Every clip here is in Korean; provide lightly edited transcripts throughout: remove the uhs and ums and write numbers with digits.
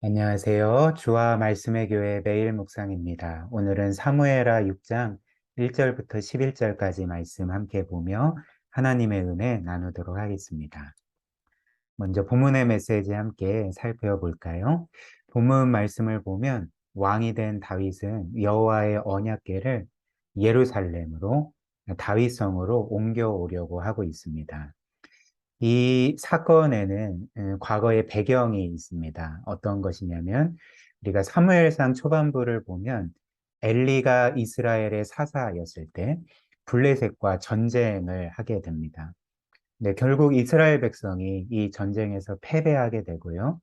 안녕하세요. 주와 말씀의 교회 매일 묵상입니다. 오늘은 사무엘하 6장 1절부터 11절까지 말씀 함께 보며 하나님의 은혜 나누도록 하겠습니다. 먼저 본문의 메시지 함께 살펴볼까요? 본문 말씀을 보면 왕이 된 다윗은 여호와의 언약궤를 예루살렘으로 다윗성으로 옮겨오려고 하고 있습니다. 이 사건에는 과거의 배경이 있습니다. 어떤 것이냐면 우리가 사무엘상 초반부를 보면 엘리가 이스라엘의 사사였을 때 블레셋과 전쟁을 하게 됩니다. 네, 결국 이스라엘 백성이 이 전쟁에서 패배하게 되고요.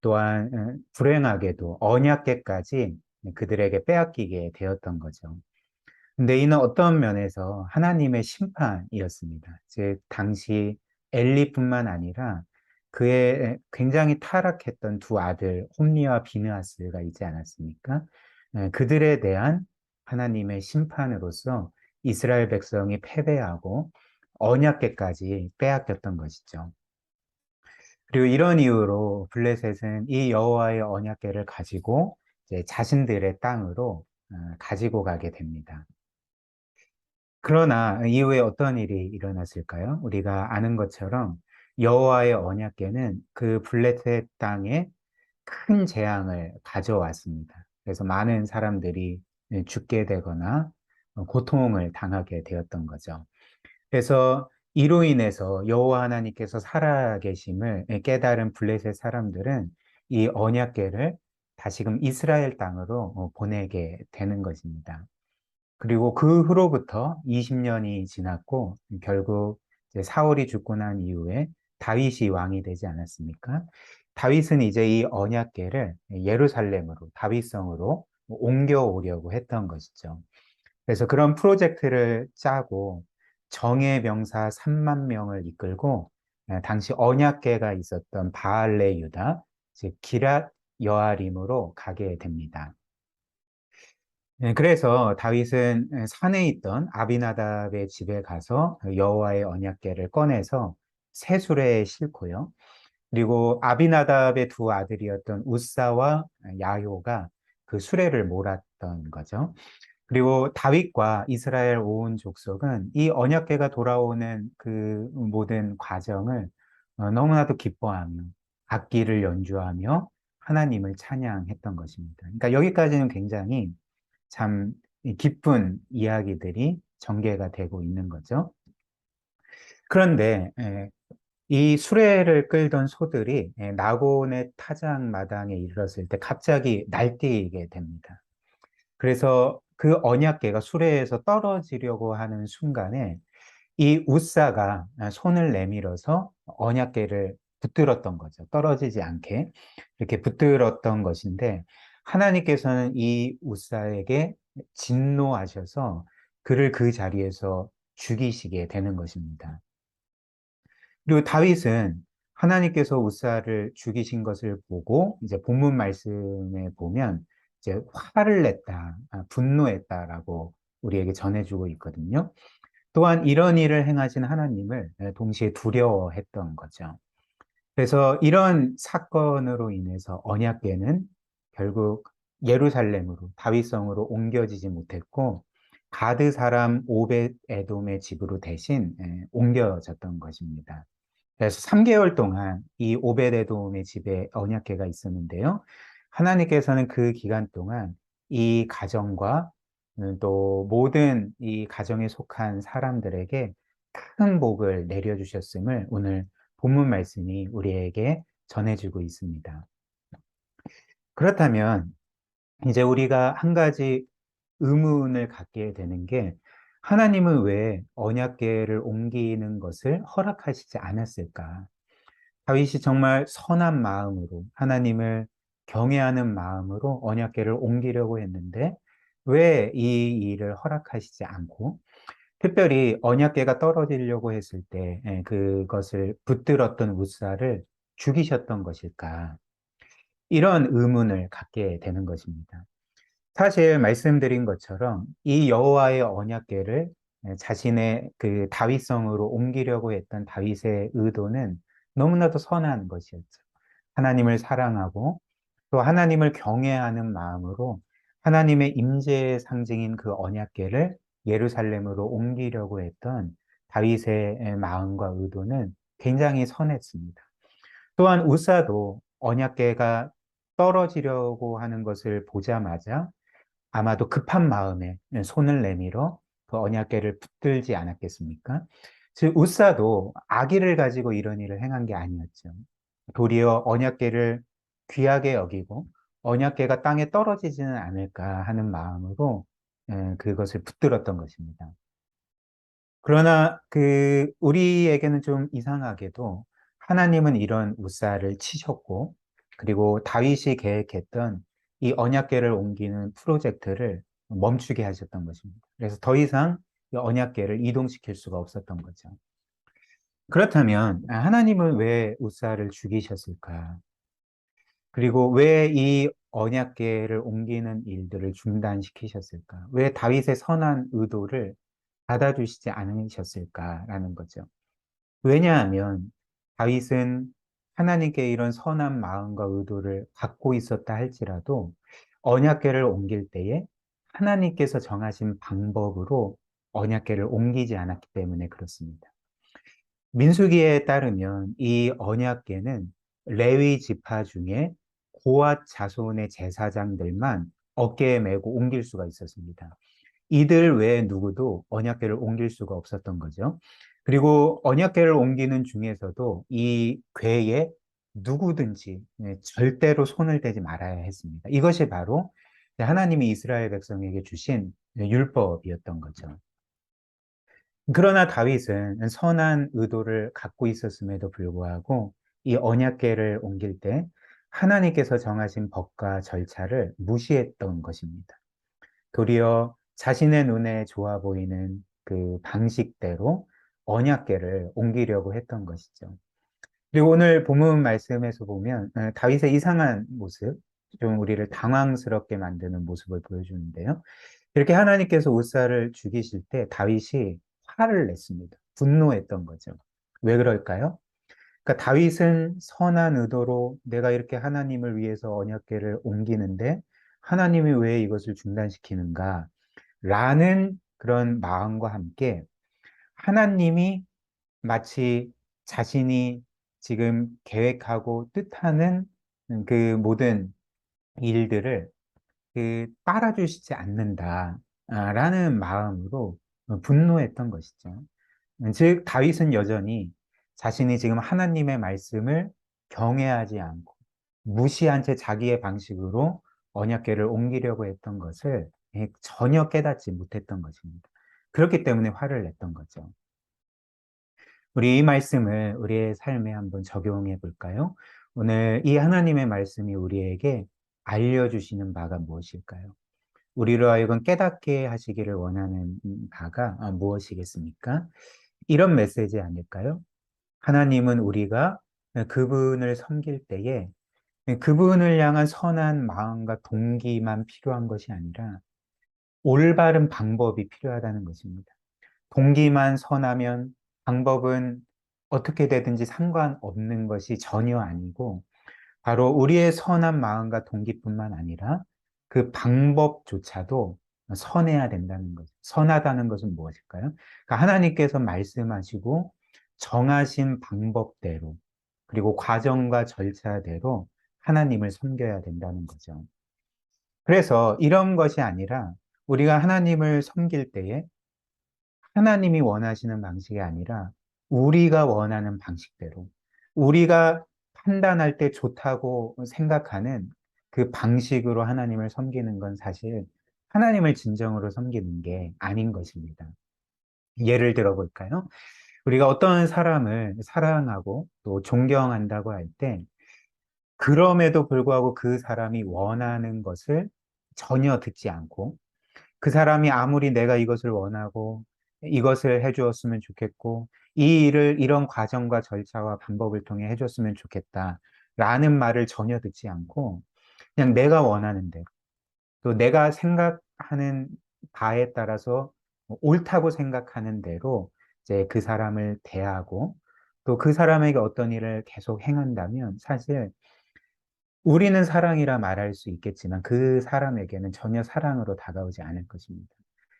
또한 불행하게도 언약궤까지 그들에게 빼앗기게 되었던 거죠. 근데 이는 어떤 면에서 하나님의 심판이었습니다. 즉, 당시 엘리뿐만 아니라 그의 굉장히 타락했던 두 아들, 홈리와 비느하스가 있지 않았습니까? 그들에 대한 하나님의 심판으로서 이스라엘 백성이 패배하고 언약궤까지 빼앗겼던 것이죠. 그리고 이런 이유로 블레셋은 이 여호와의 언약궤를 가지고 이제 자신들의 땅으로 가지고 가게 됩니다. 그러나 이후에 어떤 일이 일어났을까요? 우리가 아는 것처럼 여호와의 언약궤는 그 블레셋 땅에 큰 재앙을 가져왔습니다. 그래서 많은 사람들이 죽게 되거나 고통을 당하게 되었던 거죠. 그래서 이로 인해서 여호와 하나님께서 살아계심을 깨달은 블레셋 사람들은 이 언약궤를 다시금 이스라엘 땅으로 보내게 되는 것입니다. 그리고 그 후로부터 20년이 지났고 결국 이제 사울이 죽고 난 이후에 다윗이 왕이 되지 않았습니까? 다윗은 이제 이 언약궤를 예루살렘으로 다윗성으로 옮겨오려고 했던 것이죠. 그래서 그런 프로젝트를 짜고 정예 병사 3만 명을 이끌고 당시 언약궤가 있었던 바알레 유다, 즉 기랏 여아림으로 가게 됩니다. 네, 그래서 다윗은 산에 있던 아비나답의 집에 가서 여호와의 언약궤를 꺼내서 새 수레에 싣고요. 그리고 아비나답의 두 아들이었던 우사와 야효가 그 수레를 몰았던 거죠. 그리고 다윗과 이스라엘 온 족속은 이 언약궤가 돌아오는 그 모든 과정을 너무나도 기뻐하며 악기를 연주하며 하나님을 찬양했던 것입니다. 그러니까 여기까지는 굉장히 참 기쁜 이야기들이 전개가 되고 있는 거죠. 그런데 이 수레를 끌던 소들이 나곤의 타작마당에 이르렀을 때 갑자기 날뛰게 됩니다. 그래서 그 언약궤가 수레에서 떨어지려고 하는 순간에 이 우사가 손을 내밀어서 언약궤를 붙들었던 거죠. 떨어지지 않게 이렇게 붙들었던 것인데 하나님께서는 이 우사에게 진노하셔서 그를 그 자리에서 죽이시게 되는 것입니다. 그리고 다윗은 하나님께서 우사를 죽이신 것을 보고 이제 본문 말씀에 보면 이제 화를 냈다, 분노했다라고 우리에게 전해주고 있거든요. 또한 이런 일을 행하신 하나님을 동시에 두려워했던 거죠. 그래서 이런 사건으로 인해서 언약궤는 결국 예루살렘으로 다윗성으로 옮겨지지 못했고 가드 사람 오벳 에돔의 집으로 대신 옮겨졌던 것입니다. 그래서 3개월 동안 이 오벳 에돔의 집에 언약궤가 있었는데요. 하나님께서는 그 기간 동안 이 가정과 또 모든 이 가정에 속한 사람들에게 큰 복을 내려주셨음을 오늘 본문 말씀이 우리에게 전해주고 있습니다. 그렇다면 이제 우리가 한 가지 의문을 갖게 되는 게 하나님은 왜 언약궤를 옮기는 것을 허락하시지 않았을까? 다윗이 정말 선한 마음으로 하나님을 경외하는 마음으로 언약궤를 옮기려고 했는데 왜 이 일을 허락하시지 않고 특별히 언약궤가 떨어지려고 했을 때 그것을 붙들었던 우사를 죽이셨던 것일까? 이런 의문을 갖게 되는 것입니다. 사실 말씀드린 것처럼 이 여호와의 언약궤를 자신의 그 다윗성으로 옮기려고 했던 다윗의 의도는 너무나도 선한 것이었죠. 하나님을 사랑하고 또 하나님을 경외하는 마음으로 하나님의 임재의 상징인 그 언약궤를 예루살렘으로 옮기려고 했던 다윗의 마음과 의도는 굉장히 선했습니다. 또한 우사도 언약궤가 떨어지려고 하는 것을 보자마자 아마도 급한 마음에 손을 내밀어 그 언약궤를 붙들지 않았겠습니까? 즉 우사도 악의를 가지고 이런 일을 행한 게 아니었죠. 도리어 언약궤를 귀하게 여기고 언약궤가 땅에 떨어지지는 않을까 하는 마음으로 그것을 붙들었던 것입니다. 그러나 우리에게는 좀 이상하게도 하나님은 이런 우사를 치셨고, 그리고 다윗이 계획했던 이 언약궤를 옮기는 프로젝트를 멈추게 하셨던 것입니다. 그래서 더 이상 이 언약궤를 이동시킬 수가 없었던 거죠. 그렇다면 하나님은 왜 우사를 죽이셨을까? 그리고 왜 이 언약궤를 옮기는 일들을 중단시키셨을까? 왜 다윗의 선한 의도를 받아주시지 않으셨을까라는 거죠. 왜냐하면 다윗은 하나님께 이런 선한 마음과 의도를 갖고 있었다 할지라도 언약궤를 옮길 때에 하나님께서 정하신 방법으로 언약궤를 옮기지 않았기 때문에 그렇습니다. 민수기에 따르면 이 언약궤는 레위 지파 중에 고앗 자손의 제사장들만 어깨에 메고 옮길 수가 있었습니다. 이들 외에 누구도 언약궤를 옮길 수가 없었던 거죠. 그리고 언약궤를 옮기는 중에서도 이 궤에 누구든지 절대로 손을 대지 말아야 했습니다. 이것이 바로 하나님이 이스라엘 백성에게 주신 율법이었던 거죠. 그러나 다윗은 선한 의도를 갖고 있었음에도 불구하고 이 언약궤를 옮길 때 하나님께서 정하신 법과 절차를 무시했던 것입니다. 도리어 자신의 눈에 좋아 보이는 그 방식대로 언약궤를 옮기려고 했던 것이죠. 그리고 오늘 본문 말씀에서 보면 다윗의 이상한 모습, 좀 우리를 당황스럽게 만드는 모습을 보여주는데요. 이렇게 하나님께서 우사를 죽이실 때 다윗이 화를 냈습니다. 분노했던 거죠. 왜 그럴까요? 그러니까 다윗은 선한 의도로 내가 이렇게 하나님을 위해서 언약궤를 옮기는데 하나님이 왜 이것을 중단시키는가? 라는 그런 마음과 함께 하나님이 마치 자신이 지금 계획하고 뜻하는 그 모든 일들을 따라주시지 않는다라는 마음으로 분노했던 것이죠. 즉, 다윗은 여전히 자신이 지금 하나님의 말씀을 경외하지 않고 무시한 채 자기의 방식으로 언약궤를 옮기려고 했던 것을 전혀 깨닫지 못했던 것입니다. 그렇기 때문에 화를 냈던 거죠. 우리 이 말씀을 우리의 삶에 한번 적용해 볼까요? 오늘 이 하나님의 말씀이 우리에게 알려주시는 바가 무엇일까요? 우리로 하여금 깨닫게 하시기를 원하는 바가 무엇이겠습니까? 이런 메시지 아닐까요? 하나님은 우리가 그분을 섬길 때에 그분을 향한 선한 마음과 동기만 필요한 것이 아니라 올바른 방법이 필요하다는 것입니다. 동기만 선하면 방법은 어떻게 되든지 상관없는 것이 전혀 아니고 바로 우리의 선한 마음과 동기뿐만 아니라 그 방법조차도 선해야 된다는 거죠. 선하다는 것은 무엇일까요? 그러니까 하나님께서 말씀하시고 정하신 방법대로 그리고 과정과 절차대로 하나님을 섬겨야 된다는 거죠. 그래서 이런 것이 아니라 우리가 하나님을 섬길 때에 하나님이 원하시는 방식이 아니라 우리가 원하는 방식대로 우리가 판단할 때 좋다고 생각하는 그 방식으로 하나님을 섬기는 건 사실 하나님을 진정으로 섬기는 게 아닌 것입니다. 예를 들어 볼까요? 우리가 어떤 사람을 사랑하고 또 존경한다고 할 때 그럼에도 불구하고 그 사람이 원하는 것을 전혀 듣지 않고 그 사람이 아무리 내가 이것을 원하고 이것을 해주었으면 좋겠고 이 일을 이런 과정과 절차와 방법을 통해 해줬으면 좋겠다라는 말을 전혀 듣지 않고 그냥 내가 원하는 대로 또 내가 생각하는 바에 따라서 옳다고 생각하는 대로 이제 그 사람을 대하고 또 그 사람에게 어떤 일을 계속 행한다면 사실 우리는 사랑이라 말할 수 있겠지만 그 사람에게는 전혀 사랑으로 다가오지 않을 것입니다.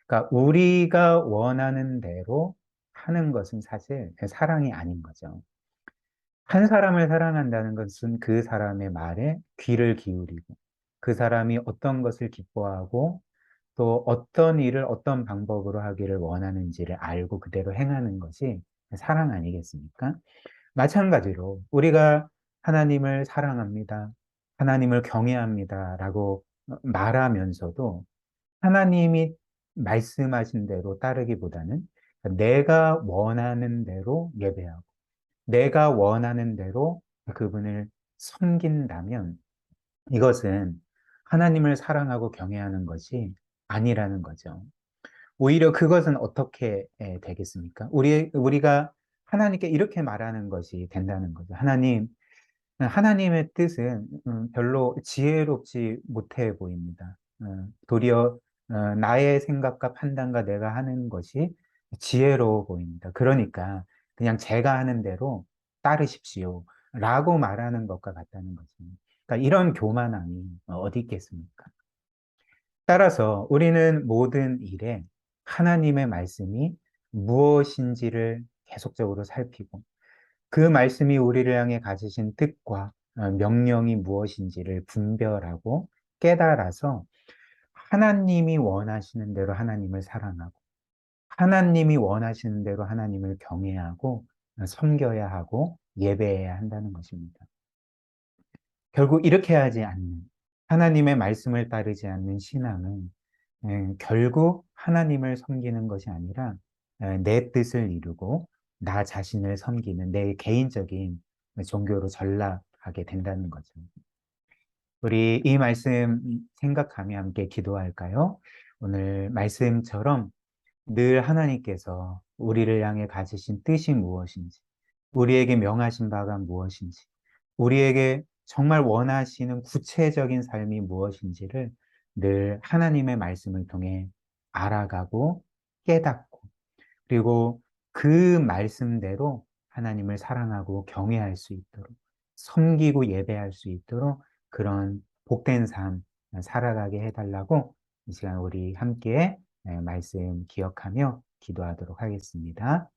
그러니까 우리가 원하는 대로 하는 것은 사실 사랑이 아닌 거죠. 한 사람을 사랑한다는 것은 그 사람의 말에 귀를 기울이고 그 사람이 어떤 것을 기뻐하고 또 어떤 일을 어떤 방법으로 하기를 원하는지를 알고 그대로 행하는 것이 사랑 아니겠습니까? 마찬가지로 우리가 하나님을 사랑합니다. 하나님을 경외합니다. 라고 말하면서도 하나님이 말씀하신 대로 따르기보다는 내가 원하는 대로 예배하고 내가 원하는 대로 그분을 섬긴다면 이것은 하나님을 사랑하고 경외하는 것이 아니라는 거죠. 오히려 그것은 어떻게 되겠습니까? 우리가 하나님께 이렇게 말하는 것이 된다는 거죠. 하나님의 뜻은 별로 지혜롭지 못해 보입니다. 도리어 나의 생각과 판단과 내가 하는 것이 지혜로워 보입니다. 그러니까 그냥 제가 하는 대로 따르십시오. 라고 말하는 것과 같다는 거죠. 그러니까 이런 교만함이 어디 있겠습니까? 따라서 우리는 모든 일에 하나님의 말씀이 무엇인지를 계속적으로 살피고 그 말씀이 우리를 향해 가지신 뜻과 명령이 무엇인지를 분별하고 깨달아서 하나님이 원하시는 대로 하나님을 사랑하고 하나님이 원하시는 대로 하나님을 경외하고 섬겨야 하고 예배해야 한다는 것입니다. 결국 이렇게 하지 않는 하나님의 말씀을 따르지 않는 신앙은 결국 하나님을 섬기는 것이 아니라 내 뜻을 이루고 나 자신을 섬기는 내 개인적인 종교로 전락하게 된다는 거죠. 우리 이 말씀 생각하며 함께 기도할까요? 오늘 말씀처럼 늘 하나님께서 우리를 향해 가지신 뜻이 무엇인지, 우리에게 명하신 바가 무엇인지, 우리에게 정말 원하시는 구체적인 삶이 무엇인지를 늘 하나님의 말씀을 통해 알아가고 깨닫고, 그리고 그 말씀대로 하나님을 사랑하고 경외할 수 있도록, 섬기고 예배할 수 있도록 그런 복된 삶 살아가게 해달라고 이 시간 우리 함께 말씀 기억하며 기도하도록 하겠습니다.